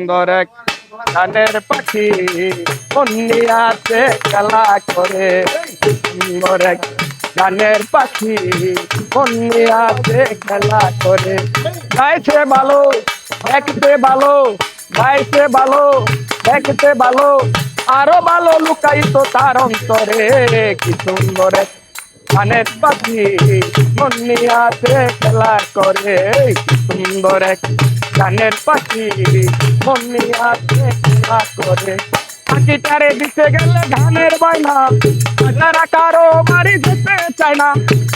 সুন্দর এক গানের পাখি কন্যাতে খেলা করে সুন্দর এক গানের পাখি কন্যাতে খেলা করে গাইছে ভালো দেখতে ভালো গাইছে ভালো দেখতে ভালো আরো ভালো লুকাইতো তার অন্তরে কি সুন্দর এক গানের পাখি কন্যাতে খেলা করে কি সুন্দর এক গানের পাখি কন্যাতে খেলা করে পাখিটারে দিতে গেলে ধানের বায়না তারা কারো বাড়ি যেতে চায় না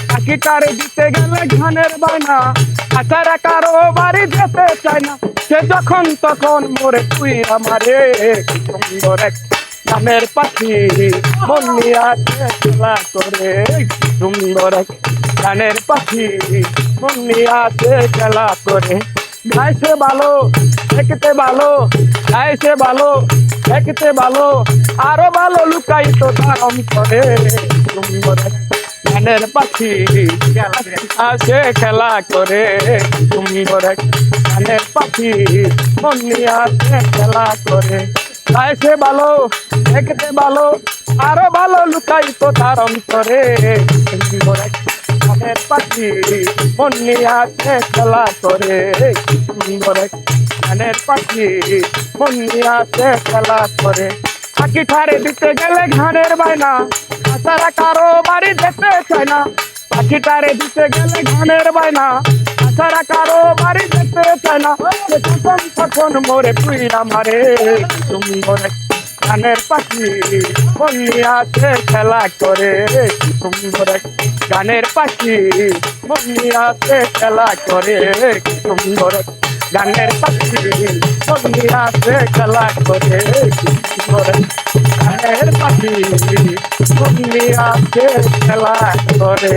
পাখিটারে দিতে গেলে ধানের বায়না তারা কারো বাড়ি যেতে চায় না সে যখন তখন মোরে তুই আমারে কি সুন্দর এক গানের পাখি কন্যাতে খেলা করে কি সুন্দর এক গানের পাখি কন্যাতে খেলা করে গাইছে ভালো দেখতে ভালো গাইছে ভালো দেখতে ভালো আরো ভালো লুকাইতো তার অন্তরে সুন্দর এক গানের পাখি আসে খেলা করে সুন্দর এক গানের পাখি কন্যাতে খেলা করে গাইছে ভালো দেখতে ভালো আরো ভালো লুকাইতো তার অন্তরে সুন্দর এক গানের পাখি কন্যাতে খেলা করে সুন্দর এক গানের পাখি কন্যাতে খেলা করে পাখি ঠারে দিতে গেলে ঘানের বায়না তারা কারো বাড়ি যেতে চায় না পাখি ঠারে দিতে গেলে ঘানের বায়না তারা কারো বাড়ি যেতে চায় না তখন তখন মোরে তুই আমারে সুন্দর এক গানের পাখি কন্যাতে খেলা করে সুন্দর এক গানের পাখি কন্যাতে খেলা করে সুন্দর এক গানের পাখি কন্যাতে খেলা করে সুন্দর এক গানের পাখি কন্যাতে খেলা করে।